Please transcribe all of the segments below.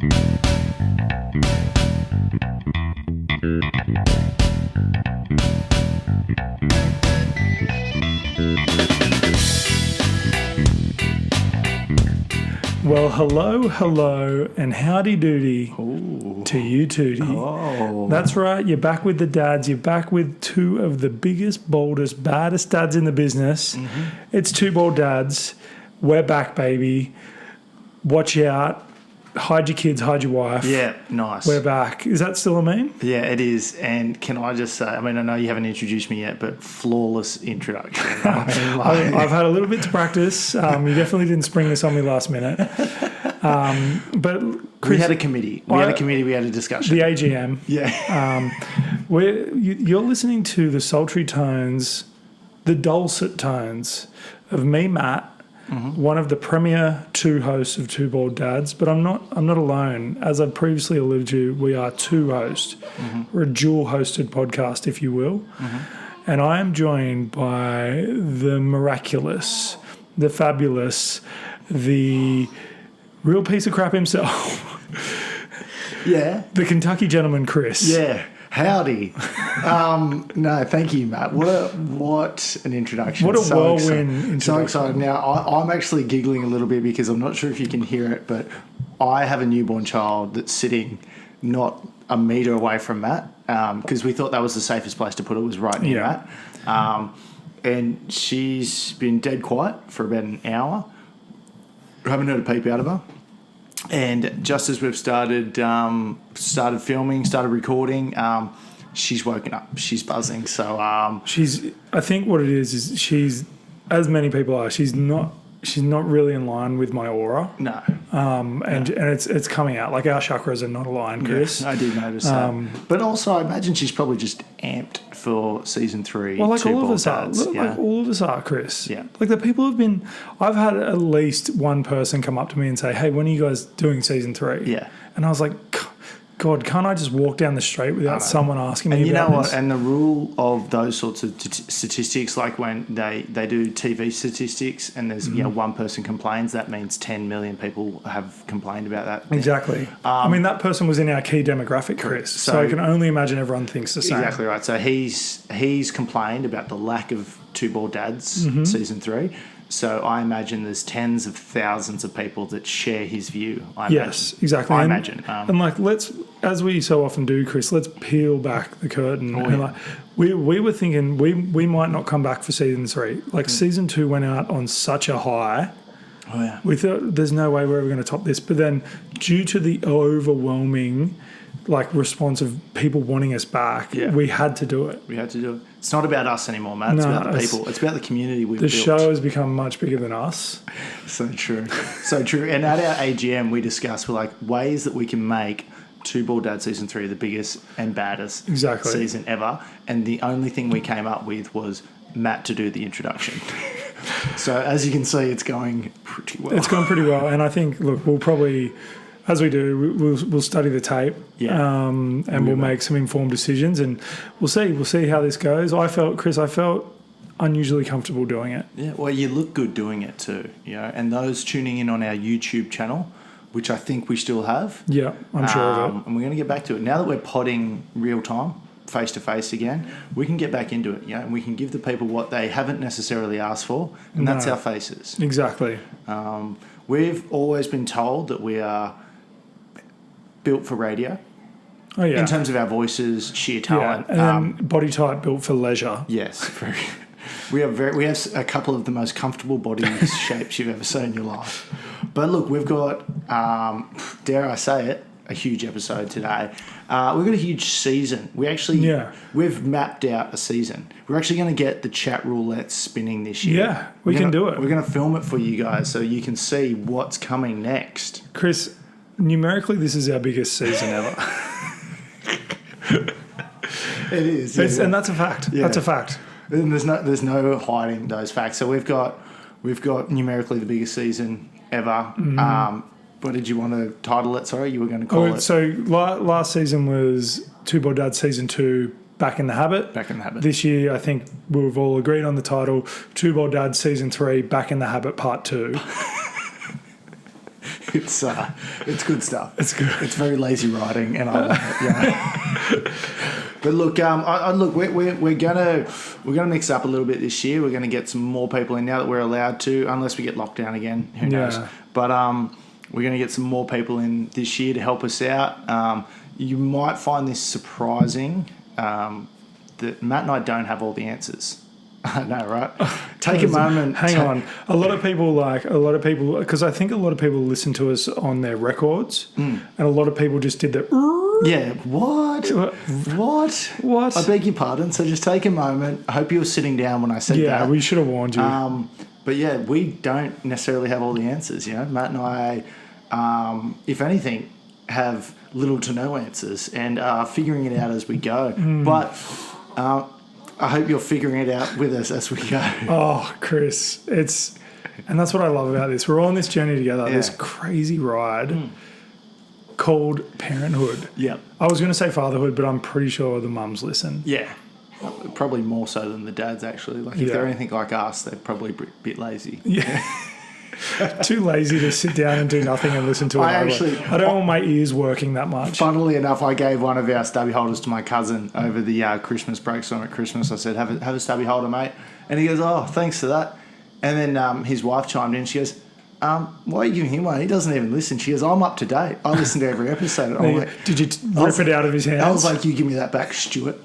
Well, hello, and howdy doody to you, Tootie. Oh. That's right, you're back with the dads. You're back with two of the biggest, boldest, baddest dads in the business. Mm-hmm. It's Two Bald Dads. We're back, baby. Watch out. Hide your kids, hide your wife. Yeah, nice. We're back. Is that still a meme? Yeah, it is. And can I just say, I mean, I know you haven't introduced me yet, but flawless introduction. I've had a little bit to practice. You definitely didn't spring this on me last minute. But Chris, we had a committee. We had a discussion. The AGM. Yeah. You're listening to the sultry tones, the dulcet tones of me, Matt, one of the premier two hosts of Two Bald Dads. But I'm not alone. As I've previously alluded to, we are two hosts. We're a dual-hosted podcast, if you will. And I am joined by the miraculous, the fabulous, the real piece of crap himself. Yeah. The Kentucky gentleman, Chris. Yeah. Howdy. No, thank you, Matt. What an introduction. What a whirlwind introduction. So excited. Now, I'm actually giggling a little bit because I'm not sure if you can hear it, but I have a newborn child that's sitting not a metre away from Matt because we thought that was the safest place to put it, was right near Matt. And she's been dead quiet for about an hour. Haven't heard a peep out of her. And just as we've started filming, started recording, she's woken up. She's buzzing. So I think what it is she's, as many people are, she's not really in line with my aura. No. And it's coming out. Like, our chakras are not aligned, Chris. Yeah, I did notice that. But also, I imagine she's probably just amped for season 3. Well, like all of us are. Like all of us are, Chris. Yeah. Like the people have been. I've had at least one person come up to me and say, "Hey, when are you guys doing season 3?" Yeah. And I was like, God, can't I just walk down the street without someone asking me and you about know what? this? And the rule of those sorts of statistics, like when they do TV statistics and there's one person complains, that means 10 million people have complained about that. Exactly. I mean, that person was in our key demographic, Chris. So I can only imagine everyone thinks the same. Exactly right. So he's complained about the lack of Two Bald Dads season 3. So I imagine there's tens of thousands of people that share his view. Yes, exactly. I imagine. And like, let's, as we so often do, Chris, let's peel back the curtain. And like, we were thinking we might not come back for season 3. Like season 2 went out on such a high. Oh yeah. We thought there's no way we're ever going to top this. But then due to the overwhelming response of people wanting us back, we had to do it. We had to do it. It's not about us anymore, Matt. It's about the people. It's about the community we've built. The show has become much bigger than us. So true. So true. And at our AGM, we discussed ways that we can make Two Bald Dads season 3 the biggest and baddest season ever. And the only thing we came up with was Matt to do the introduction. So as you can see, it's going pretty well. It's gone pretty well. And I think, look, we'll probably, as we do, we'll study the tape, and we'll make some informed decisions, and we'll see how this goes. Chris, I felt unusually comfortable doing it. Yeah, well, you look good doing it too, and those tuning in on our YouTube channel, which I think we still have. Yeah, I'm sure of it. And we're going to get back to it now that we're podding real time, face to face again. We can get back into it, and we can give the people what they haven't necessarily asked for, and that's our faces. Exactly. We've always been told that we are built for radio. Oh yeah. In terms of our voices, sheer talent, and then body type built for leisure. Yes, we have a couple of the most comfortable body shapes you've ever seen in your life. But look, we've got, dare I say it, a huge episode today. We've got a huge season. We've mapped out a season. We're actually going to get the chat roulette spinning this year. Yeah, we can do it. We're going to film it for you guys so you can see what's coming next. Chris, numerically, this is our biggest season ever. It is. And that's a fact. Yeah. That's a fact. And there's no hiding those facts. So we've got numerically the biggest season ever. What did you want to title it? Sorry, you were going to call it. So last season was Two Bald Dads season 2, Back in the Habit. Back in the Habit. This year, I think we've all agreed on the title, Two Bald Dads season 3, Back in the Habit part 2. It's good stuff. It's good. It's very lazy writing, and I love it. But look, look, we're gonna mix up a little bit this year. We're gonna get some more people in now that we're allowed to, unless we get locked down again. Who knows? Yeah. But we're gonna get some more people in this year to help us out. You might find this surprising that Matt and I don't have all the answers. I know, right? Take a moment. Hang on. A lot of people, because I think a lot of people listen to us on their records, and a lot of people just did the. Yeah, what? What? I beg your pardon. So just take a moment. I hope you were sitting down when I said that. Yeah, we should have warned you. But yeah, we don't necessarily have all the answers. You know, Matt and I, if anything, have little to no answers and are figuring it out as we go. But I hope you're figuring it out with us as we go. Oh, Chris, and that's what I love about this. We're on this journey together, this crazy ride called parenthood. Yeah. I was going to say fatherhood, but I'm pretty sure the mums listen. Yeah. Probably more so than the dads, actually. Like, if they're anything like us, they're probably a bit lazy. Yeah. Too lazy to sit down and do nothing and listen to it. I don't want my ears working that much. Funnily enough, I gave one of our stubby holders to my cousin over the Christmas break. So at Christmas, I said, have a stubby holder, mate. And he goes, oh, thanks for that. And then his wife chimed in. She goes, why are you giving him one? He doesn't even listen. She goes, I'm up to date. I listen to every episode. I'm like, did you rip it out of his hands? I was like, you give me that back, Stuart.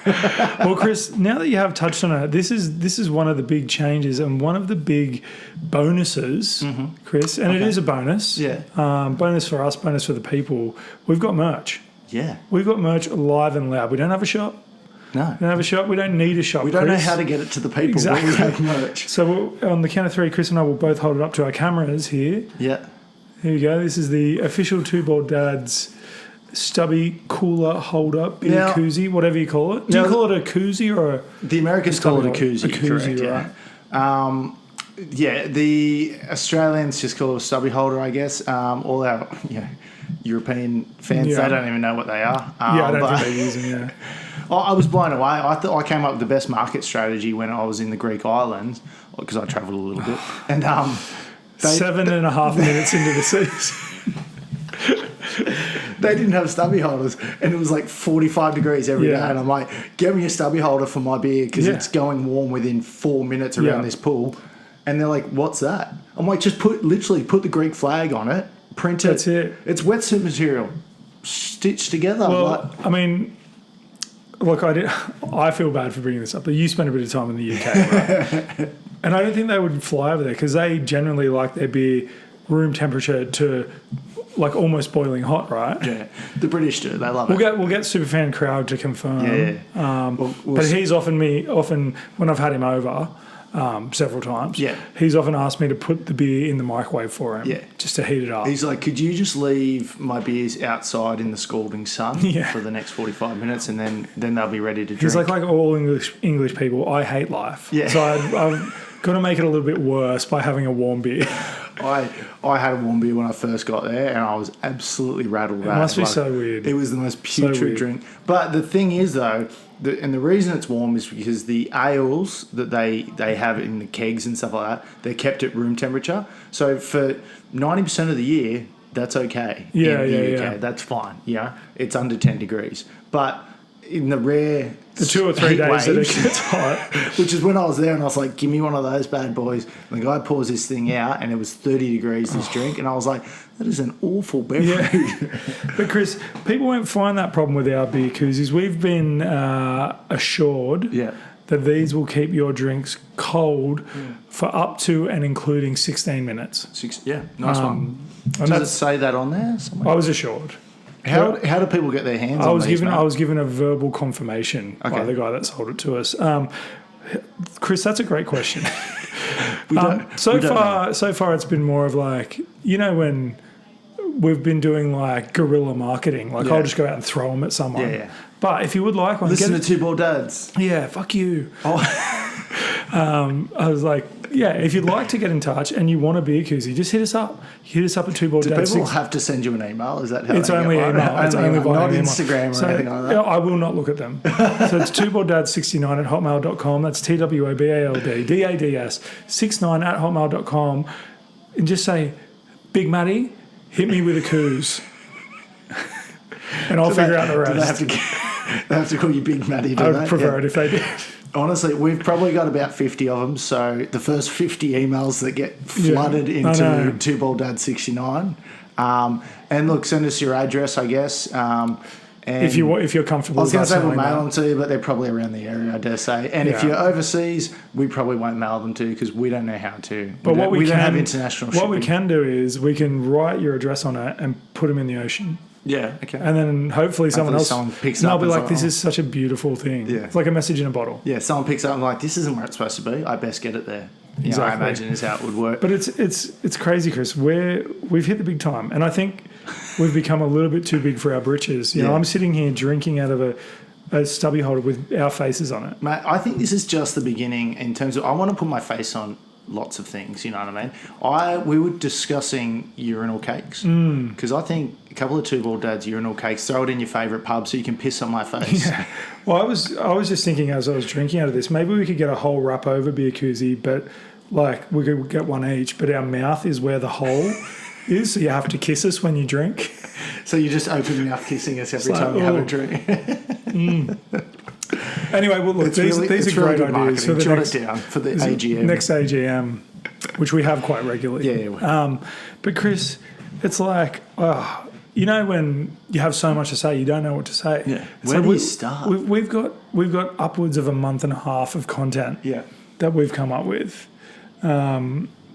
Well, Chris, now that you have touched on it, this is one of the big changes and one of the big bonuses, Chris, and it is a bonus. Yeah. Bonus for us, bonus for the people. We've got merch. Yeah. We've got merch live and loud. We don't have a shop. No. We don't have a shop. We don't need a shop. We don't Chris. know how to get it to the people. Exactly. We have merch. So on the count of three, Chris and I will both hold it up to our cameras here. Yeah. Here you go. This is the official Two Bald Dads stubby cooler holder beer Now- koozie, whatever you call it. Do you Now- call it a koozie or a... The Americans call it a Stubby koozie. holder. A koozie, correct, right. Yeah, the Australians just call it a stubby holder, I guess. All our European fans, Yeah. they don't even know what they are. Yeah, I don't but think they're using it. I was blown away. I thought I came up with the best market strategy when I was in the Greek islands, because I travelled a little bit. And 7.5 minutes into the season. they didn't have stubby holders, and it was like 45 degrees every day. And I'm like, get me a stubby holder for my beer because it's going warm within 4 minutes around this pool. And they're like, what's that? I'm like, just put the Greek flag on it, print it. That's it. It's wetsuit material stitched together. Well, I mean, look, I feel bad for bringing this up, but you spent a bit of time in the UK, right? And I don't think they would fly over there because they generally like their beer room temperature to like almost boiling hot, right? Yeah, the British do. They love it. We'll get Superfan Crowd to confirm. Yeah. But he's often when I've had him over several times. Yeah. He's often asked me to put the beer in the microwave for him. Yeah. Just to heat it up. He's like, could you just leave my beers outside in the scalding sun for the next 45 minutes, and then they'll be ready to drink? He's like all English people, I hate life. Yeah. So I've got to make it a little bit worse by having a warm beer. I had a warm beer when I first got there, and I was absolutely rattled. It must be so weird. It was the most putrid drink. But the thing is, though, and the reason it's warm is because the ales that they have in the kegs and stuff like that, they're kept at room temperature. So for 90% of the year, that's okay. Yeah, in the UK. yeah. That's fine. Yeah, it's under 10 degrees. But in the rare... The 2 or 3 heat days that it waves, gets hot. which is when I was there, and I was like, give me one of those bad boys. And the guy pours this thing out, and it was 30 degrees, this drink. And I was like, that is an awful beverage. Yeah. But Chris, people won't find that problem with our beer koozies. We've been assured that these will keep your drinks cold for up to and including 16 minutes. Nice one. And Does it say that on there somewhere? I was assured. How do people get their hands on these, I was given a verbal confirmation by the guy that sold it to us. Chris, that's a great question. So far it's been more of like, when we've been doing like guerrilla marketing, like I'll just go out and throw them at someone. Yeah. But if you would like one, listen to Two Bald Dads. Yeah, fuck you. I was like, if you'd like to get in touch and you want a beer koozie, just hit us up. Hit us up at Two Bald Dads. Do people have to send you an email? Is that how it's only email? It's only via not email. Instagram or anything like that. I will not look at them. So it's twobalddads69@hotmail.com. That's TWOBALDDADS69@hotmail.com, and just say, Big Matty, hit me with a coos. And I'll figure out the rest. Do they have to call you Big Matty, do I they? would prefer it if they did. Honestly, we've probably got about 50 of them. So the first 50 emails that get flooded into Two Bald Dad 69. And look, send us your address, I guess. And if you're comfortable. I was going to say we'll knowing mail that. them to you, but they're probably around the area, I dare say. And if you're overseas, we probably won't mail them to you because we don't know how to. But we don't can have international What we shipping. can do is we can write your address on it and put them in the ocean. Yeah, okay. And then hopefully someone picks and up they'll be and like, this is such a beautiful thing. Yeah. It's like a message in a bottle. Yeah, someone picks up and like, this isn't where it's supposed to be. I best get it there. Exactly. I imagine is how it would work. But it's crazy, Chris. We've hit the big time. And I think we've become a little bit too big for our britches. You know, I'm sitting here drinking out of a stubby holder with our faces on it. Mate, I think this is just the beginning in terms of I want to put my face on lots of things, you know what I mean? We were discussing urinal cakes because I think a couple of Two Bald Dads urinal cakes, throw it in your favourite pub so you can piss on my face. Yeah. Well, I was just thinking as I was drinking out of this, maybe we could get a whole wrap over beer koozie, but like we could get one each, but our mouth is where the hole is, so you have to kiss us when you drink. So you're just open mouth kissing us every time you have a drink. Anyway, well, look, these are really great good ideas for the Jot next, it down for the AGM. next AGM, which we have quite regularly. Yeah. But Chris, it's like, you know, when you have so much to say, you don't know what to say. Yeah. So Where do you start? We've got upwards of a month and a half of content that we've come up with.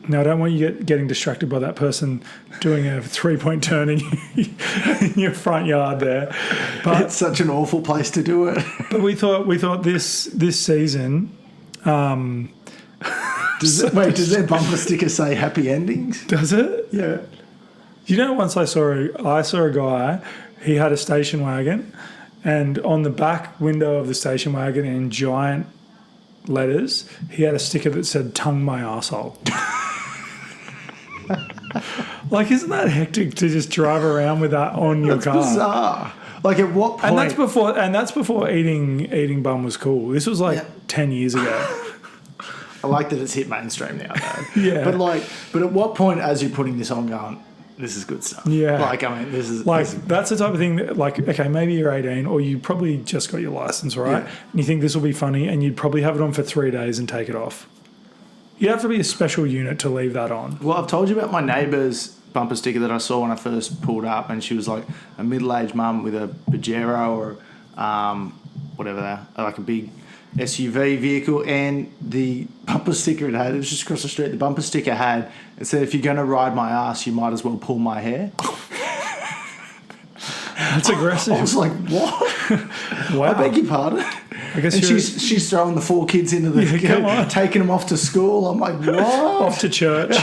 Now, I don't want you getting distracted by that person doing a 3-point turn in your front yard there. But It's such an awful place to do it. but we thought this season. Does their bumper sticker say happy endings? Does it? Yeah. You know, once I saw a guy. He had a station wagon, and on the back window of the station wagon, in giant letters, he had a sticker that said "Tongue my arsehole." Like, isn't that hectic to just drive around with that on your car? Bizarre. Like, at what point? And that's before eating bum was cool. This was like 10 years ago. I like that it's hit mainstream now, though. Yeah. But at what point, as you're putting this on, going, this is good stuff. Yeah. Like, I mean, this is Like, that's the type of thing that, like, okay, maybe you're 18 or you probably just got your license, right? Yeah. And you think this will be funny and you'd probably have it on for 3 days and take it off. You'd have to be a special unit to leave that on. Well, I've told you about my neighbour's bumper sticker that I saw when I first pulled up, and she was like a middle-aged mum with a Pajero or whatever they're, like a big SUV vehicle, and the bumper sticker it was just across the street. The bumper sticker it said, "If you're going to ride my ass, you might as well pull my hair." That's aggressive. I was like, "What? Wow. I beg your pardon." I guess And you're she's throwing the 4 kids into the Yeah, come on. taking them off to school. I'm like, what? off to church.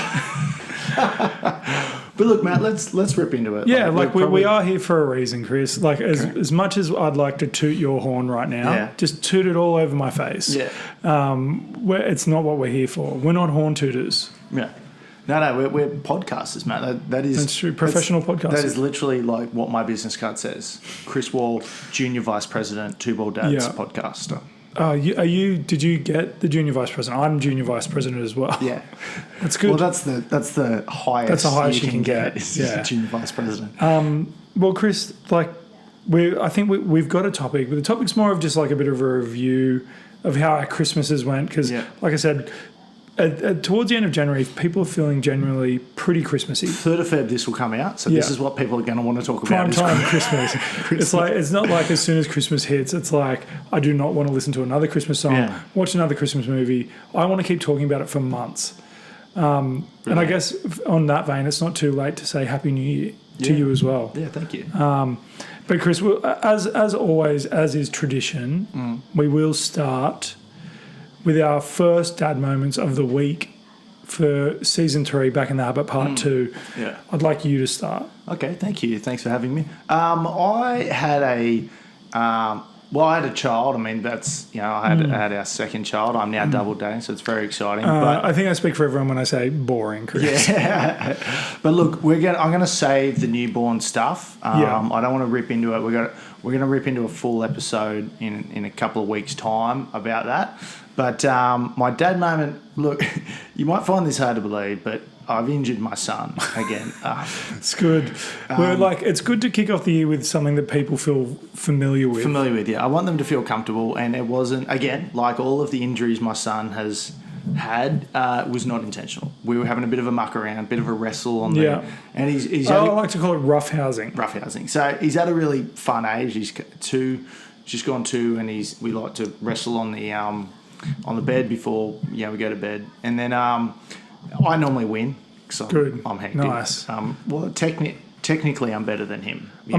But look, Matt, let's rip into it. Yeah, like we're we are here for a reason, Chris. Like, as much as I'd like to toot your horn right now, just toot it all over my face. Yeah. It's not what we're here for. We're not horn tooters. Yeah. No, we're podcasters, Matt. That's true. Professional podcasters. That is literally like what my business card says. Chris Wall, Junior Vice President, Two Bald Dads podcaster. Did you get the junior vice president? I'm junior vice president as well. Yeah. That's good. Well, that's the highest. That's the highest you can get. get. Is Junior Vice President. Well, Chris, like I think we've got a topic, but the topic's more of just like a bit of a review of how our Christmases went. Because, like I said, towards the end of January, people are feeling generally pretty Christmassy. 3rd of Feb, this will come out. So this is what people are going to want to talk about. Prime time Christmas. It's not like as soon as Christmas hits, it's like I do not want to listen to another Christmas song, watch another Christmas movie. I want to keep talking about it for months. And I guess on that vein, it's not too late to say Happy New Year to you as well. Yeah, thank you. But Chris, as always, as is tradition, we will start with our first dad moments of the week for season 3, Back in the Habit Part 2. Yeah. I'd like you to start. Okay, thank you. Thanks for having me. I had a child. I mean, that's, I had our second child. I'm now double dating, so it's very exciting. But I think I speak for everyone when I say boring, Chris. yeah, but look, I'm going to save the newborn stuff. I don't want to rip into it. We're going to rip into a full episode in a couple of weeks' time about that. But my dad moment, look, you might find this hard to believe, but I've injured my son again. It's good. It's good to kick off the year with something that people feel familiar with. I want them to feel comfortable, and it wasn't, again, like all of the injuries my son has had, was not intentional. We were having a bit of a muck around, bit of a wrestle on the... And he's I like to call it roughhousing. Roughhousing. So he's at a really fun age. He's just gone 2, and we like to wrestle on the bed before we go to bed. And then I normally win because I'm hectic. Nice. Technically I'm better than him. You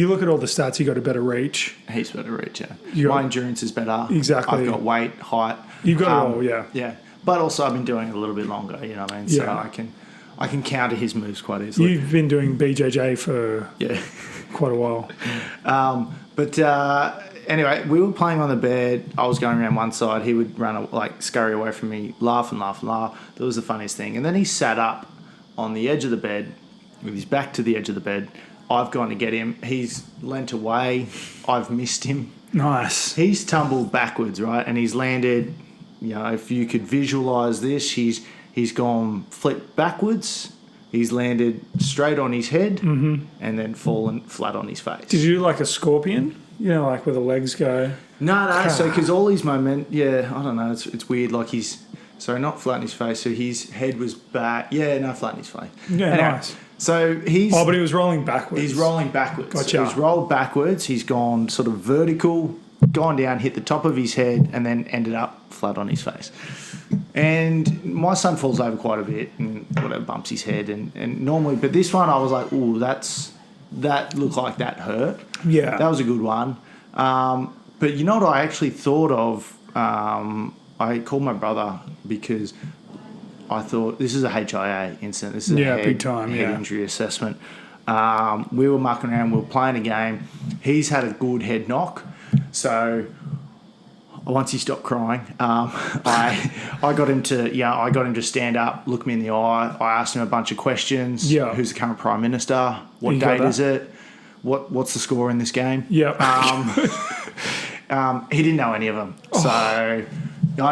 look at all the stats, you got a better reach. He's better reach, yeah. My endurance is better. Exactly. I've got weight, height. You've got it all, yeah. Yeah. But also I've been doing it a little bit longer, you know what I mean? So I can counter his moves quite easily. You've been doing BJJ for quite a while. Anyway, we were playing on the bed. I was going around one side. He would scurry away from me, laugh and laugh and laugh. That was the funniest thing. And then he sat up on the edge of the bed with his back to the edge of the bed. I've gone to get him. He's leant away. I've missed him. Nice. He's tumbled backwards, right? And he's landed, if you could visualise this, he's gone flipped backwards. He's landed straight on his head and then fallen flat on his face. Did you do like a scorpion? Like where the legs go? No. So because all his moment, I don't know. It's weird. Like not flat in his face. So his head was back. Yeah, no, flat in his face. Yeah, anyway, nice. So but he was rolling backwards. He's rolling backwards. Gotcha. So he's rolled backwards. He's gone sort of vertical, gone down, hit the top of his head, and then ended up flat on his face. And my son falls over quite a bit and whatever, bumps his head. And normally, but this one I was like, ooh, that looked like that hurt. Yeah. That was a good one. But you know what I actually thought of? I called my brother because I thought this is a HIA incident. This is a big time, head injury assessment. We were mucking around. We were playing a game. He's had a good head knock. So once he stopped crying, I got him to stand up, look me in the eye. I asked him a bunch of questions. Yeah. Who's the current Prime Minister? What date is it? What's the score in this game? Yep. He didn't know any of them. So I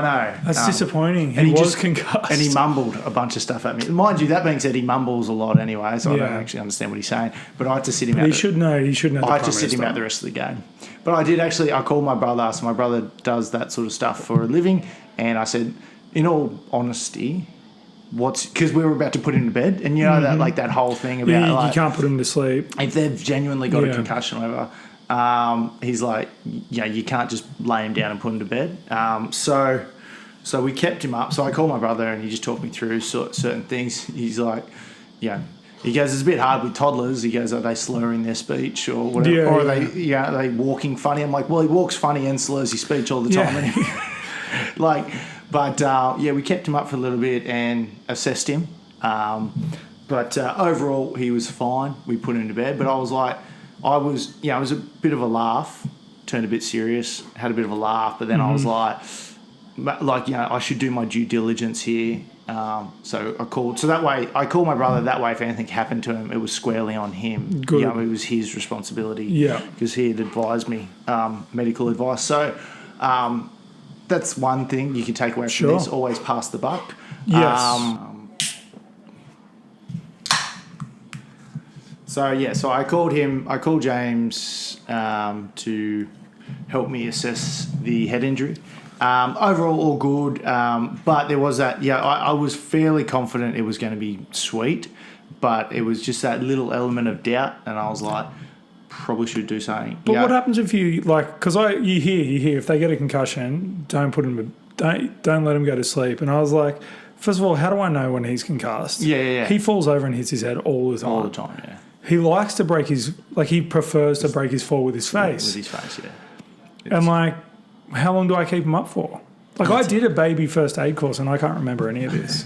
know. That's disappointing. He was concussed. And he mumbled a bunch of stuff at me. Mind you, that being said, he mumbles a lot anyway, so I don't actually understand what he's saying. But I had to sit him out. He should know. He should know. I had to sit him out the rest of the game. But I called my brother. So my brother does that sort of stuff for a living. And I said, in all honesty, because we were about to put him to bed, and that whole thing about you can't put him to sleep if they've genuinely got a concussion or whatever. He's like, you can't just lay him down and put him to bed. So we kept him up. So I called my brother, and he just talked me through certain things. He's like, he goes, it's a bit hard with toddlers. He goes, are they slurring their speech or whatever? Are they walking funny? I'm like, well, he walks funny and slurs his speech all the time. Anyway. We kept him up for a little bit and assessed him. But overall, he was fine. We put him to bed. But I was like, it was a bit of a laugh, turned a bit serious, had a bit of a laugh. But then I was like, I should do my due diligence here. So I called. So that way, I called my brother. That way, if anything happened to him, it was squarely on him. Good. It was his responsibility. Yeah. Because he had advised me medical advice. So that's one thing you can take away from this. Always pass the buck. Yes. So I called him. I called James to help me assess the head injury. Overall, all good. But there was that. I was fairly confident it was going to be sweet, but it was just that little element of doubt, and I was like, probably should do something. But what happens if you because you hear if they get a concussion, don't let them go to sleep. And I was like, first of all, how do I know when he's concussed? Yeah. He falls over and hits his head all the time. All the time, yeah. He likes to break he prefers to break his fall with his face. With his face, yeah. And how long do I keep him up for? I did a baby first aid course and I can't remember any of this.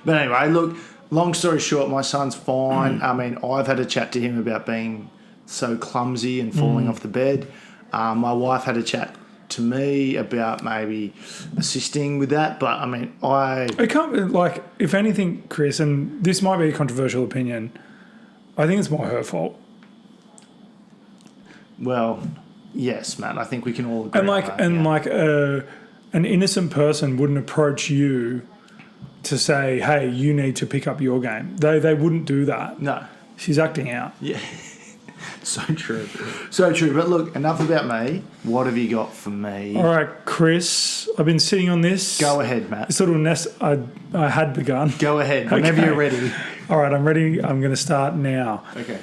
But anyway, look, long story short, my son's fine. I mean, I've had a chat to him about being so clumsy and falling off the bed. My wife had a chat to me about maybe assisting with that. But, I mean, It can't, if anything, Chris, and this might be a controversial opinion, I think it's more her fault. Well, Yes, Matt. I think we can all agree. And on that, yeah. an innocent person wouldn't approach you to say, "Hey, you need to pick up your game." They wouldn't do that. No. She's acting out. Yeah. So true. So true. But look, enough about me. What have you got for me? All right, Chris. I've been sitting on this. Go ahead, Matt. This little nest I had begun. Go ahead. Whenever Okay. you're ready. All right, I'm ready. I'm going to start now. Okay.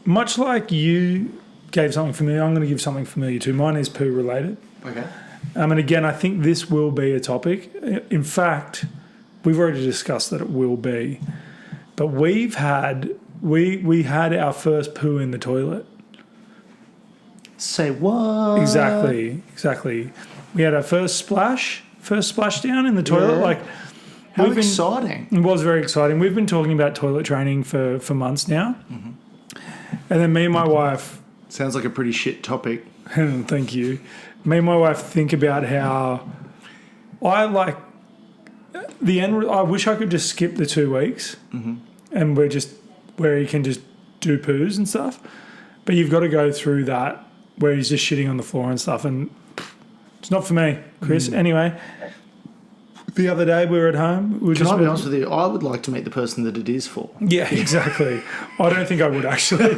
Much like you gave something familiar, I'm going to give something familiar too. Mine is poo related. Okay. And again, I think this will be a topic. In fact, we've already discussed that it will be. But we had our first poo in the toilet. Say what? Exactly. We had our first splashdown in the toilet. Yeah. Like, How we've been- exciting. It was very exciting. We've been talking about toilet training for months now. Mm-hmm. And then me and my wife, Sounds like a pretty shit topic. thank you, me and my wife think about how I like the end. I wish I could just skip the 2 weeks and where you can just do poos and stuff. But you've got to go through that where he's just shitting on the floor and stuff. And it's not for me, Chris. Anyway, the other day we were at home. We were Can I be honest with you? I would like to meet the person that it is for. Yeah, exactly. I don't think I would actually.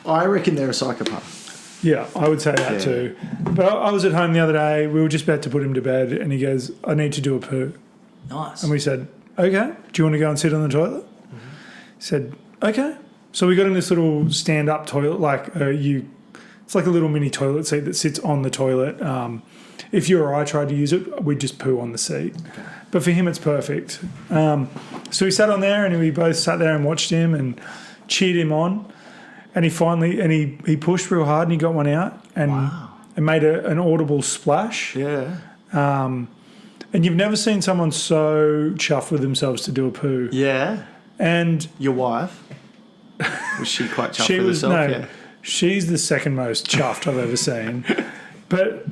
I reckon they're a psychopath. Yeah, I would say that Yeah. too. But I was at home the other day. We were just about to put him to bed, and he goes, "I need to do a poo." Nice. And we said, "Okay, do you want to go and sit on the toilet?" He said, "Okay." So we got in this little stand-up toilet, it's like a little mini toilet seat that sits on the toilet. If you or I tried to use it, we'd just poo on the seat. Okay. But for him, it's perfect. So we sat on there, and we both sat there and watched him and cheered him on. And he pushed real hard, and he got one out and Wow. made an audible splash. Yeah. And you've never seen someone so chuffed with themselves to do a poo. Yeah. And Your wife? Was she quite chuffed she with was herself? no, she's the second most chuffed I've ever seen. But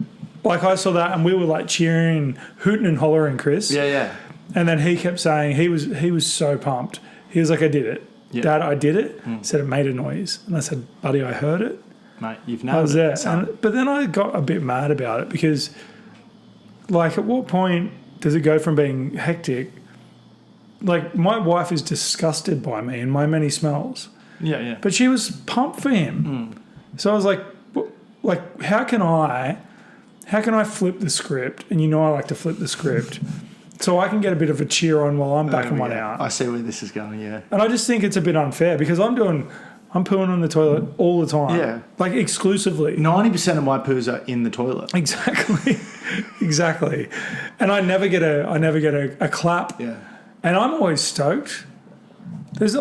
like I saw that, and we were like cheering, hooting and hollering, Chris. Yeah, yeah. And then he kept saying he was so pumped. He was like, "I did it, Yeah. Dad. I did it." Said it made a noise, and I said, "Buddy, I heard it. Mate, you've I nailed was it. there." son. But then I got a bit mad about it because, like, at what point does it go from being hectic? Like, my wife is disgusted by me and my many smells, Yeah, yeah. but she was pumped for him. So I was like, how can I flip the script? And you know I like to flip the script, so I can get a bit of a cheer on while I'm backing one out. I see where this is going, yeah. And I just think it's a bit unfair because I'm pooing on the toilet all the time. Yeah. Like exclusively. 90% of my poos are in the toilet. Exactly. Exactly. And I never get a clap. Yeah. And I'm always stoked. There's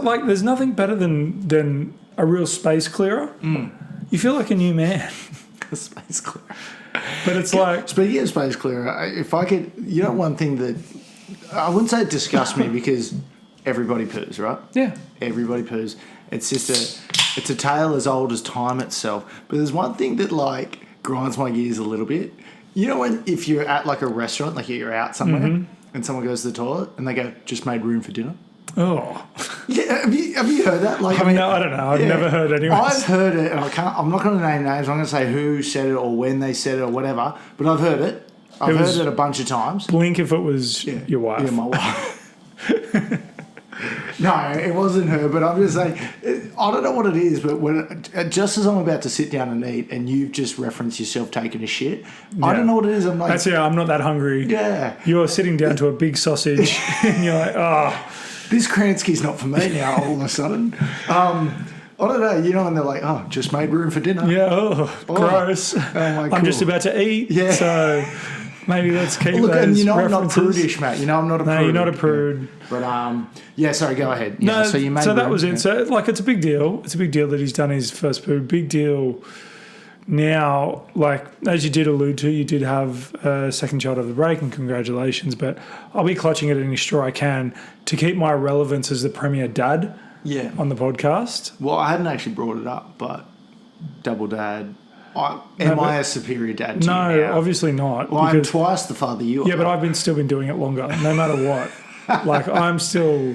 nothing better than a real space clearer. You feel like a new man. Space clearer. But it's like Speaking of space clearer, if I could, one thing that I wouldn't say it disgusts me because everybody poos, right? yeah. Everybody poos. It's just it's a tale as old as time itself. But there's one thing that like grinds my gears a little bit. You know if you're at like a restaurant, like you're out somewhere, and someone goes to the toilet and they go, "Just made room for dinner." Oh. Yeah, have you heard that? Like, I don't know. I've never heard anyone. I've heard it, and I'm not going to name names. I'm going to say who said it or when they said it or whatever. But I've heard it. I've heard it a bunch of times. Blink if it was your wife. Yeah, my wife. No, it wasn't her. But I'm just saying, I don't know what it is. But just as I'm about to sit down and eat, and you've just referenced yourself taking a shit, I don't know what it is. I'm like, That's it. I'm not that hungry. yeah, You're sitting down to a big sausage and you're like, oh. this Kransky's not for me now. All of a sudden. I don't know, and they're like, "Oh, just made room for dinner." Yeah, gross. my I'm just cool. about to eat. Yeah. So maybe let's keep Look, those and I'm not references. prudish, mate. I'm not a prude. No, you're not a prude. But yeah, sorry, go ahead. No, Yeah, so you made that room, was it. yeah. So it's a big deal. It's a big deal that he's done his first poo. Big deal. Now, like as you did allude to, you did have a second child of the break, and congratulations. But I'll be clutching at any straw I can to keep my relevance as the premier dad Yeah. on the podcast. Well, I hadn't actually brought it up, but double dad. Am I a superior dad to you No, now? obviously not. Well, I'm because- twice the father you are. Yeah, but I've still been doing it longer, no matter what. Like I'm still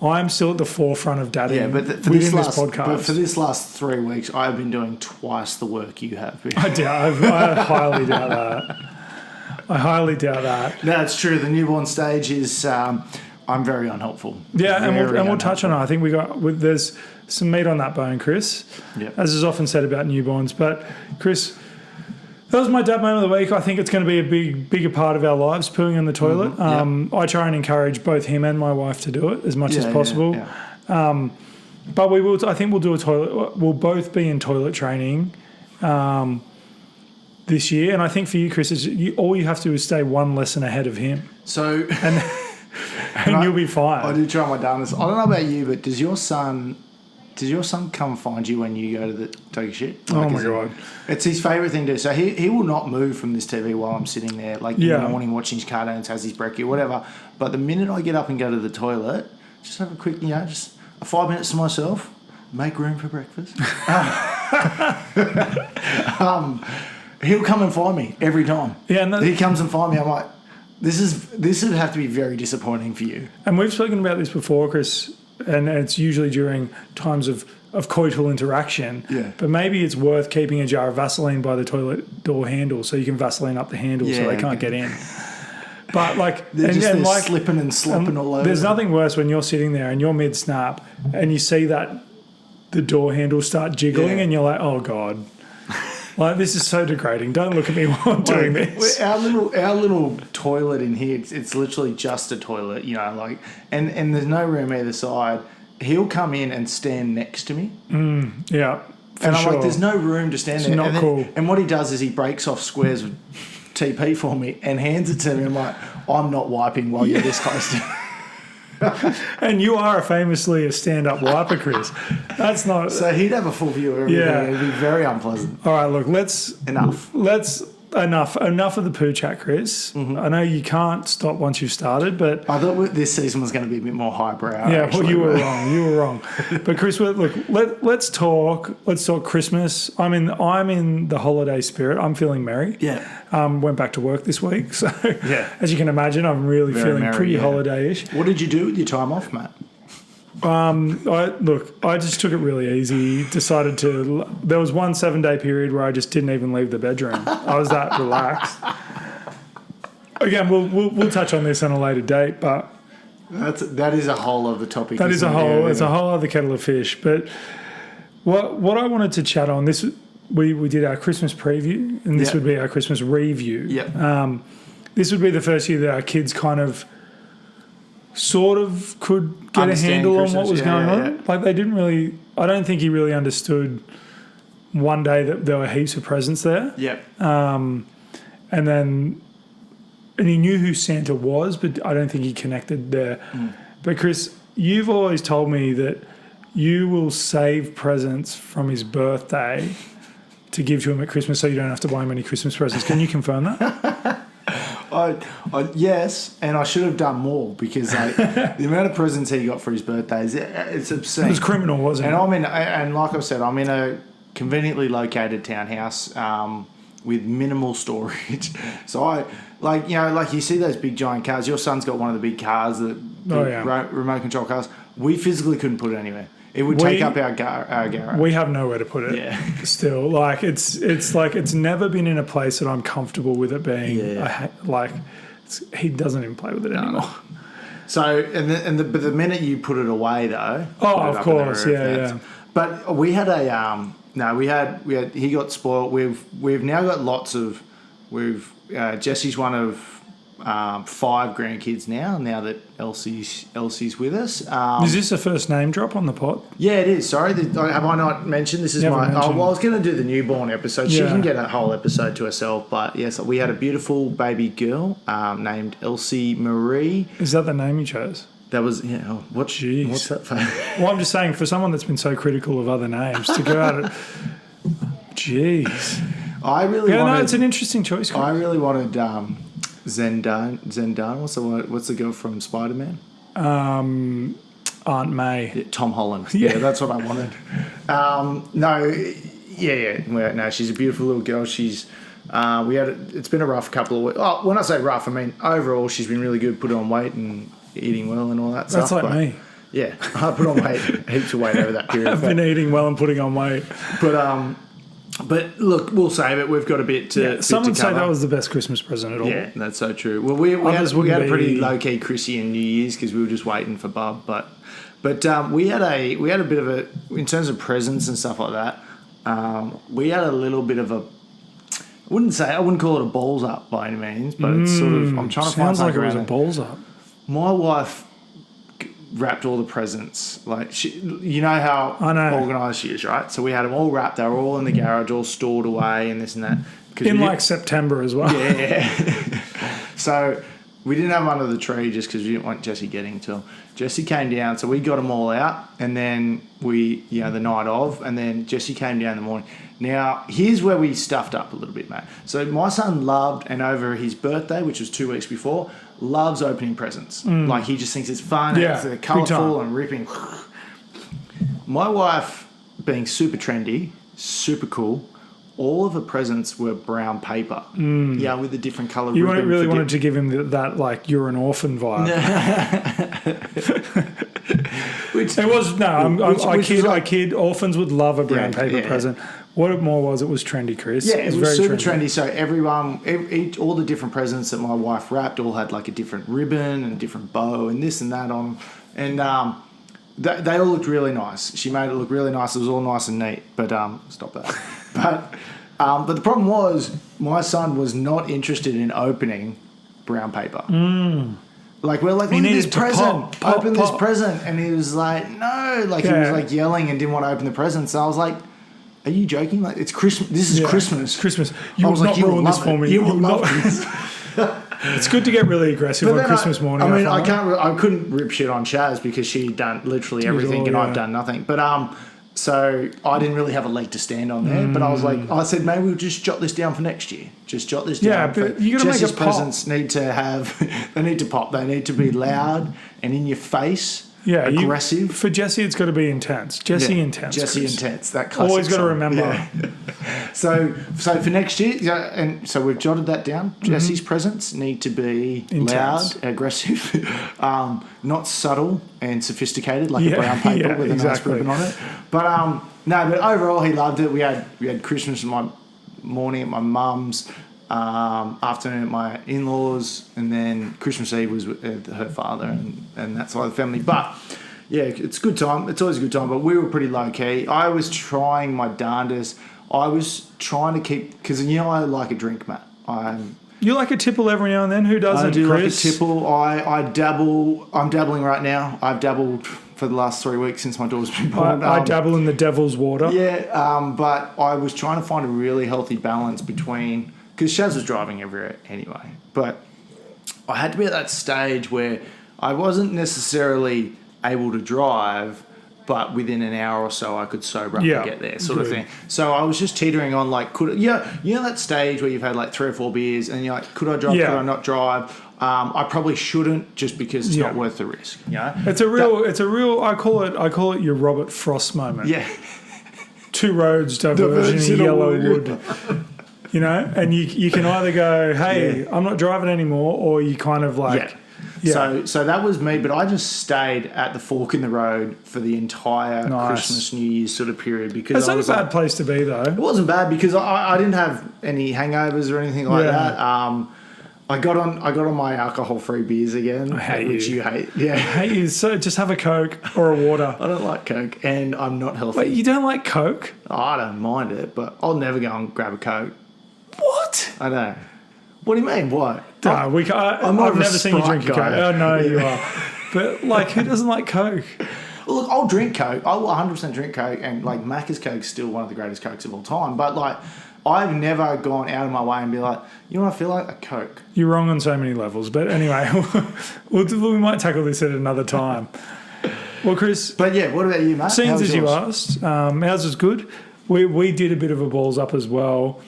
I'm still at the forefront of dadding Yeah, but for within this this podcast. But for podcast. this last 3 weeks, I've been doing twice the work you have. I highly doubt that. I highly doubt that. No, it's true. The newborn stage is. I'm very unhelpful. Yeah, and Very we'll touch on it. unhelpful. I think there's some meat on that bone, Chris, Yep. as is often said about newborns. But, Chris, that was my dad moment of the week. I think it's going to be a bigger part of our lives, pooing in the toilet. I try and encourage both him and my wife to do it as much as possible. Yeah. But we will. I think we'll do a toilet. We'll both be in toilet training this year, and I think for you, Chris, all you have to do is stay one lesson ahead of him, So. and you'll be I fine. do try my darndest. I don't know about you, but does your son come find you when you go to take a shit? Oh my is God. It's his favourite thing to do. So he will not move from this TV while I'm sitting there, like in Yeah. the morning watching his cartoons, has his brekkie, whatever. But the minute I get up and go to the toilet, just have a quick, just a 5 minutes to myself, make room for breakfast. He'll come and find me every time. Yeah, and He comes and find me. I'm like, this would have to be very disappointing for you. And we've spoken about this before, Chris, and it's usually during times of coital interaction. Yeah. But maybe it's worth keeping a jar of Vaseline by the toilet door handle so you can Vaseline up the handle so Yeah, they can't get in. But They're just there slipping and slopping all over. there's nothing worse when you're sitting there and you're mid-snap and you see that the door handle start jiggling Yeah. and you're like, oh, God. Like, this is so degrading. Don't look at me while I'm doing this. Our little toilet in here, it's literally just a toilet, and there's no room either side. He'll come in and stand next to me, Yeah, for and I'm sure. like, there's no room to stand there. not and then- cool. And what he does is he breaks off squares of TP for me and hands it to me. I'm like, I'm not wiping while you're this close to me. And you are famously a stand-up wiper, Chris. That's not... So he'd have a full view of everything. Yeah. It'd be very unpleasant. All right, look, Enough. enough of the poo chat, Chris. Mm-hmm. I know you can't stop once you've started, but I thought this season was going to be a bit more highbrow. yeah, actually, well, you were but- wrong. You were wrong. But Chris, let's talk Christmas. I'm in the holiday spirit. I'm feeling merry. Yeah. Went back to work this week, so Yeah. as you can imagine, I'm really Very feeling merry, pretty yeah. holiday-ish. What did you do with your time off, Matt? I just took it really easy. There was one 7-day period where I just didn't even leave the bedroom. I was that relaxed. Again, we'll touch on this on a later date, but That is a whole other topic. it's isn't it? a whole other kettle of fish. But what I wanted to chat on this, we did our Christmas preview, and this Yeah. would be our Christmas review. Yep. This would be the first year that our kids kind of sort of could get Understand a handle on Christmas, what was yeah, going yeah, on. yeah. Like, they didn't really, I don't think he really understood one day that there were heaps of presents there. Yep. And he knew who Santa was, but I don't think he connected there. But Chris, you've always told me that you will save presents from his birthday to give to him at Christmas so you don't have to buy him any Christmas presents. Can you confirm that? Yes, and I should have done more because the amount of presents he got for his birthday it's obscene. It was criminal, wasn't And it? and like I've said, I'm in a conveniently located townhouse with minimal storage. So like you see those big giant cars. Your son's got one of the big cars, the remote control cars. We physically couldn't put it anywhere. It would take up our garage. We have nowhere to put it. Yeah. Still, like it's like it's never been in a place that I'm comfortable with it being. Yeah. He doesn't even play with it anymore. So but the minute you put it away though. Oh, put it of up in the course, roof, yeah, that's- yeah. But we had we had he got spoiled. We've now got lots of Jesse's one of 5 grandkids now that Elsie's with us. Is this the first name drop on the pod? Yeah, it is. Sorry, have I not mentioned? This is Never my. mentioned. Oh, well, I was going to do the newborn episode. She Yeah. can get a whole episode to herself. But yes, we had a beautiful baby girl named Elsie Marie. Is that the name you chose? That was what? Jeez. What's that for? Well, I'm just saying, for someone that's been so critical of other names, to go out. Jeez. I really Yeah, wanted. no, it's an interesting choice. I really wanted Zendaya. What's the girl from Spider-Man? Aunt May. Yeah, Tom Holland. Yeah, that's what I wanted. No, she's a beautiful little girl. She's it's been a rough couple of weeks. Oh, when I say rough, I mean overall she's been really good, put on weight and eating well and all that stuff. That's like but, me. Yeah, I put on weight, heaps of weight over that period. I've been eating well and putting on weight. But look, we'll save it. We've got a bit to. Yeah, bit some to would say cover. that was the best Christmas present at all. Yeah, that's so true. Well, we had a pretty low key Chrissy in New Year's because we were just waiting for Bub. But we had a bit of a, in terms of presents and stuff like that. We had a little bit of a. I wouldn't call it a balls up by any means, but it's sort of. I'm trying to find Sounds like something it was a around balls up. My wife wrapped all the presents. Like you know how I know. organised she is, right? So we had them all wrapped. They were all in the garage, all stored away, and this and that. In like September as well. Yeah. So we didn't have them under the tree just because we didn't want Jessie getting to them. Jessie came down, so we got them all out, and then the night of, and then Jessie came down in the morning. Now, here's where we stuffed up a little bit, mate. So my son loved, and over his birthday, which was 2 weeks before, loves opening presents. Like, he just thinks it's fun, Yeah, it's colourful and ripping. My wife, being super trendy, super cool, all of the presents were brown paper. Yeah, with a different colour You ribbon. really wanted to give him that like, you're an orphan vibe. It was, no, I kid. Orphans would love a brown paper present. What it more was, it was trendy, Chris. Yeah, it was very super trendy. So everyone, all the different presents that my wife wrapped all had like a different ribbon and a different bow and this and that on. And they all looked really nice. She made it look really nice. It was all nice and neat. But stop that. But the problem was my son was not interested in opening brown paper. Like, we're like, look at this present. Open this present. And he was like, no. Like, he was like yelling and didn't want to open the present. So I was like, are you joking? Like, it's Christmas. This is Christmas. It's Christmas. You will not ruin this for me. You will not. It's good to get really aggressive on Christmas morning. I couldn't rip shit on Shaz because she'd done literally everything and I've done nothing. But so I didn't really have a leg to stand on there. But I said, maybe we'll just jot this down for next year. Just jot this down. Yeah, but you got to make Jessie's it pop. presents need to have, they need to pop. They need to be loud and in your face. Yeah, aggressive. For Jessie, it's got to be intense. Jessie intense. Jessie Chris. intense. That classic Always got to song. remember. Yeah. So for next year, and so we've jotted that down. Jessie's presents need to be Intense. loud, aggressive, not subtle and sophisticated like a brown paper with a nice ribbon on it. But but overall he loved it. We had Christmas in my morning at my mum's. Afternoon at my in-laws, and then Christmas Eve was with her father and that side of the family. But yeah, it's a good time. It's always a good time. But we were pretty low key. I was trying my darndest. I was trying to keep, because I like a drink, Matt. You like a tipple every now and then. Who doesn't? I do Chris? like a tipple. I dabble. I'm dabbling right now. I've dabbled for the last 3 weeks since my daughter's been born. I dabble in the devil's water. Yeah, but I was trying to find a really healthy balance between. Because Shaz was driving everywhere anyway. But I had to be at that stage where I wasn't necessarily able to drive, but within an hour or so I could sober up and get there, sort of thing. So I was just teetering on like, that stage where you've had like 3 or 4 beers and you're like, could I drive, could I not drive? I probably shouldn't just because it's not worth the risk. It's a real, I call it your Robert Frost moment. Yeah. 2 roads diverging in yellow wood. And you can either go, hey, I'm not driving anymore, or you kind of like... Yeah. So that was me, but I just stayed at the fork in the road for the entire Christmas, New Year's sort of period. Because it's not a bad place to be, though. It wasn't bad because I didn't have any hangovers or anything like that. I got on my alcohol-free beers again, which you hate. Yeah, I hate you. So just have a Coke or a water. I don't like Coke, and I'm not healthy. Wait, you don't like Coke? I don't mind it, but I'll never go and grab a Coke. What? I know. What do you mean? What? I've never seen you drink a Coke. Oh, no, you are. But, who doesn't like Coke? Well, look, I'll drink Coke. I will 100% drink Coke, and, Macca's Coke's still one of the greatest Cokes of all time. But, I've never gone out of my way and be like, you know what I feel like? A Coke. You're wrong on so many levels. But anyway, we might tackle this at another time. Well, Chris. But, yeah, what about you, mate? Scenes as you asked. Ours was good. We did a bit of a balls up as well.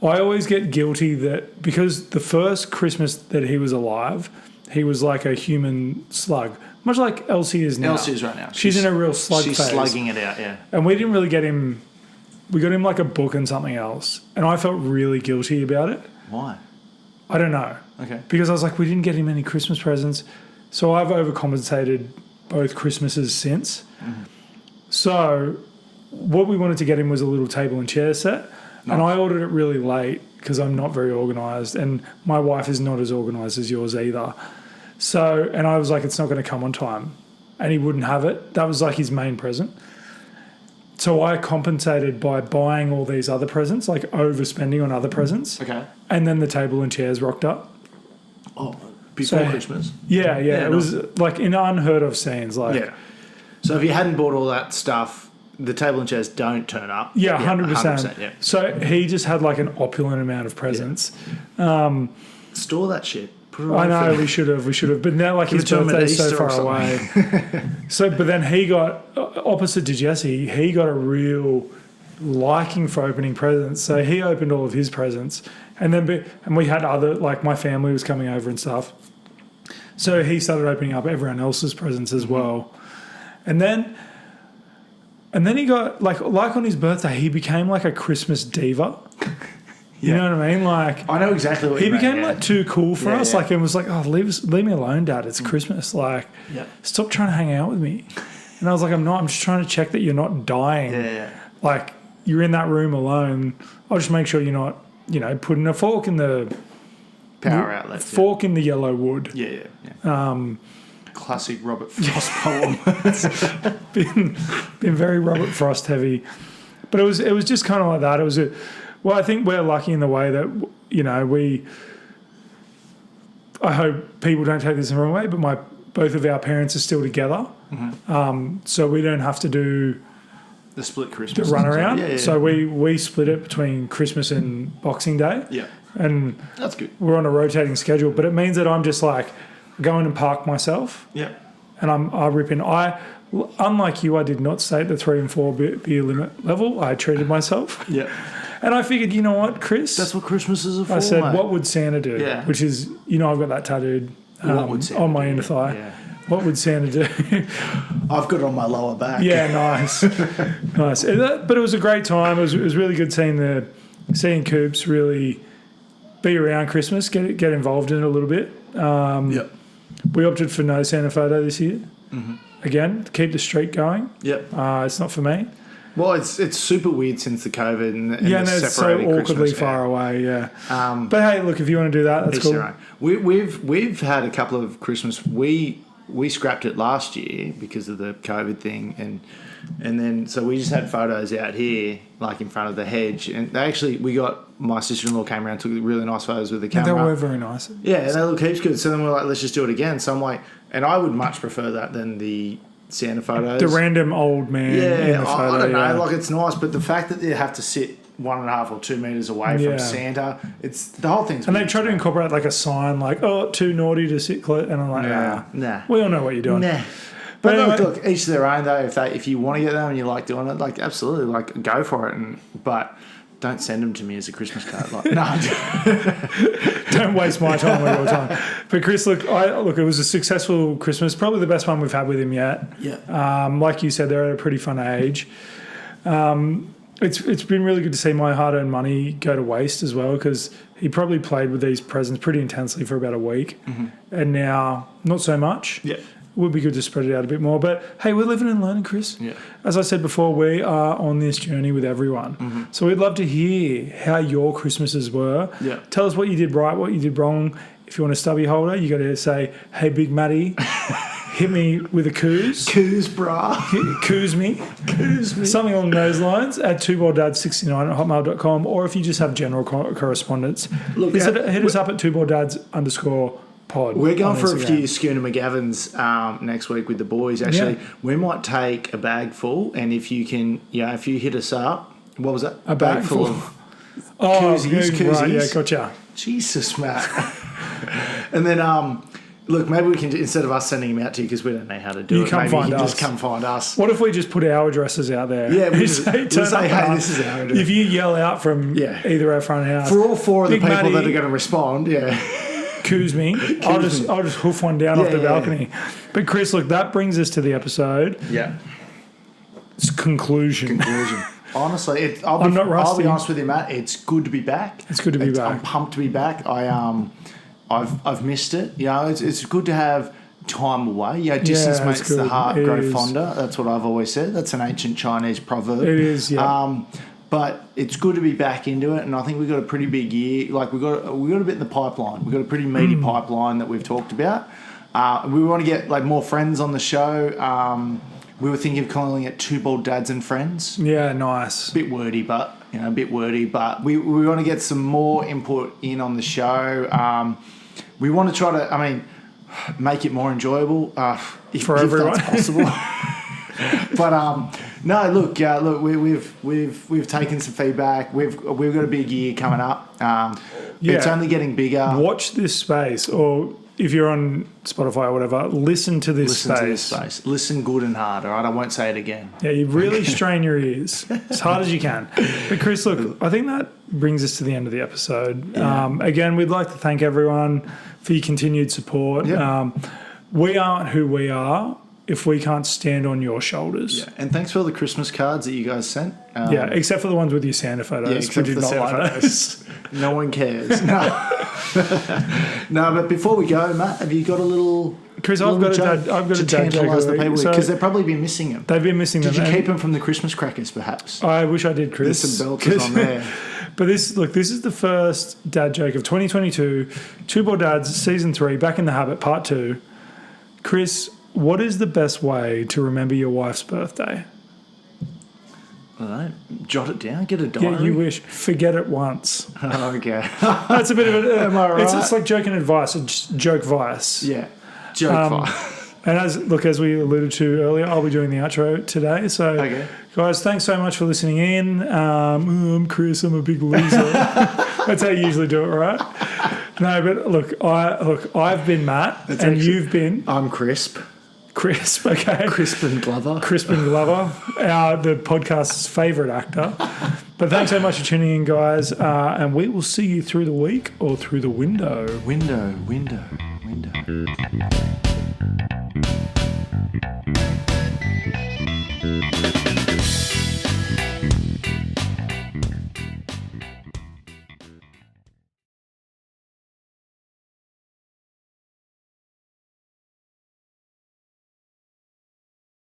I always get guilty that because the first Christmas that he was alive, he was like a human slug, much like Elsie is now. Elsie is right now. She's in a real slug phase. She's slugging it out, yeah. And we didn't really get him. We got him like a book and something else, and I felt really guilty about it. Why? I don't know. Okay. Because I was like, we didn't get him any Christmas presents, so I've overcompensated both Christmases since. So what we wanted to get him was a little table and chair set. And I ordered it really late because I'm not very organised, and my wife is not as organised as yours either. So, and I was like, it's not going to come on time. And he wouldn't have it. That was like his main present. So I compensated by buying all these other presents, like overspending on other presents. Okay. And then the table and chairs rocked up. Oh, before So- Christmas. Yeah. It nice. was like in unheard of scenes. Like, Yeah. So if you hadn't bought all that stuff, the table and chairs don't turn up. Yeah, 100%. Yeah. So he just had like an opulent amount of presents. Store that shit. Put it I away know for- we should have, but now like Give his it to him at birthday's so Easter or far away. So, but then he got opposite to Jesse. He got a real liking for opening presents. So he opened all of his presents, and we had other, like my family was coming over and stuff. So he started opening up everyone else's presents as well, and then he got like on his birthday, he became like a Christmas diva. You know what I mean? Like I know exactly what he you mean, became yeah. like too cool for Yeah, us. yeah. Like it was like, oh, leave me alone, Dad. It's Christmas. Like, Yeah. stop trying to hang out with me. And I was like, I'm not. I'm just trying to check that you're not dying. Yeah. Like you're in that room alone. I'll just make sure you're not, putting a fork in the Power outlet. fork in the yellow wood. Yeah. Classic Robert Frost poem. Been very Robert Frost heavy, but it was just kind of like that. It was I think we're lucky in the way that I hope people don't take this the wrong way, but both of our parents are still together, so we don't have to do The split the Christmas. run around. Yeah. So we split it between Christmas and Boxing Day, Yeah. and That's good. we're on a rotating schedule. But it means that I'm just like going and park myself. Yeah. And I rip in. Unlike you, I did not stay at the 3 and 4 beer limit level. I treated myself. Yeah. And I figured, you know what, Chris? That's what Christmases are for, I said, mate. what would Santa do? Yeah. Which is, I've got that tattooed What would Santa on my do? inner thigh. Yeah. What would Santa do? I've got it on my lower back. Yeah, nice. Nice. But it was a great time. It was really good seeing Coops really be around Christmas, get involved in it a little bit. Yep. We opted for no Santa photo this year. Mm-hmm. Again, to keep the streak going. Yep. It's not for me. Well, it's super weird since the COVID and And the it's so separated awkwardly Christmas, far away. Yeah. Um, But hey, look, if you want to do that, that's Each cool. their own. We've had a couple of Christmas. We scrapped it last year because of the COVID thing, and then so we just had photos out here, like in front of the hedge, and my sister-in-law came around, took really nice photos with the They camera. were very nice. Yeah, and they look heaps good. So then we're like, let's just do it again. So I'm like, and I would much prefer that than the Santa photos. The random old man in Yeah, the photo. I don't know. yeah. Like, it's nice, but the fact that you have to sit 1.5 or 2 meters away Yeah. from Santa, it's the whole thing's. And they weird, try to man. incorporate like a sign, like, oh, too naughty to sit close. And I'm like, Nah. we all know what you're doing. Nah. But But anyway- look, each to their own though. If you want to get them and you like doing it, like absolutely, like go for it. But don't send them to me as a Christmas card. Like no, Don't waste my time or your time. But Chris, look, it was a successful Christmas, probably the best one we've had with him yet. yeah, Like you said, they're at a pretty fun age. It's been really good to see my hard-earned money go to waste as well, because he probably played with these presents pretty intensely for about a week, and now not so much. yeah, Would be good to spread it out a bit more. But hey, we're living and learning, Chris. yeah. As I said before, we are on this journey with everyone. So we'd love to hear how your Christmases were. Yeah. Tell us what you did right, what you did wrong. If you want a stubby holder, you got to say, hey, Big Matty, hit me with a coos. Coos, brah. Coos me. Coos me. Something along those lines at twobalddads69@hotmail.com, or if you just have general correspondence, Look, hit us up at twobalddads_pod. We're going on for a Instagram. few Schooner McGavins next week with the boys. Actually, Yeah. we might take a bag full, and if you can, if you hit us up, what was that? A bag full. of Oh, koozies, good, right, yeah, koozies. gotcha. Jesus, Matt. And then, look, maybe we can, instead of us sending them out to you because we don't know how to do You it, come maybe find you can us. just come find us. What if we just put our addresses out there? Yeah, we We just- say, we'll turn say, up hey, and this ask. is our address. If you yell out from Yeah. either our front house, For all four of the Big people Matty, that are going to respond, yeah. coos me, I'll just hoof one down off Yeah, the yeah, balcony. But Chris, look, that brings us to the episode. Yeah. It's conclusion. Honestly, I'm not I'll rusty. be honest with you, Matt. It's good to be back. It's good to be back. I'm pumped to be back. I've missed it. It's good to have time away. Distance Yeah, it's makes the good. heart It grow is. fonder. That's what I've always said. That's an ancient Chinese proverb. It is, yeah. But it's good to be back into it, and I think we've got a pretty big year. Like we got a bit in the pipeline. We've got a pretty meaty pipeline that we've talked about. We want to get like more friends on the show. We were thinking of calling it Two Bald Dads and Friends. Yeah, nice. Bit wordy, but we want to get some more input in on the show. We want to try to, make it more enjoyable For everyone. that's possible. But no, look, we've taken some feedback. We've got a big year coming up. It's only getting bigger. Watch this space, or if you're on Spotify or whatever, listen to this space. Listen good and hard, all right? I won't say it again. Yeah, you really strain your ears as hard as you can. But Chris, look, I think that brings us to the end of the episode. Yeah. Again, we'd like to thank everyone for your continued support. Yep. We aren't who we are if we can't stand on your shoulders. Yeah, and thanks for all the Christmas cards that you guys sent. Except for the ones with your Santa photos. Yeah, except we for did the not Santa like photos. those. No one cares. No, but before we go, Matt, have you got a little... Chris, I've got a dad to joke tantalise the people So because they've probably been missing them. they've been missing them. Did you and keep them from the Christmas crackers, perhaps? I wish I did, Chris. There's some belters on there. But this is the first dad joke of 2022. Two Bald Dads, Season 3, Back in the Habit, Part 2. Chris, what is the best way to remember your wife's birthday? I don't know. Jot it down. Get a diary. Yeah, you wish. Forget it once. Okay. That's a bit of a... Am I right? It's like joking advice, or just joke vice. Yeah. Joke fire. And as we alluded to earlier, I'll be doing the outro today. So, Okay. guys, thanks so much for listening in. I'm Chris. I'm a big loser. That's how you usually do it, right? No, but look, I've been Matt, you've been I'm Crisp. Crisp. Okay, Crispin Glover. Crispin Glover, the podcast's favourite actor. But thanks so much for tuning in, guys, and we will see you through the week or through the window. Window.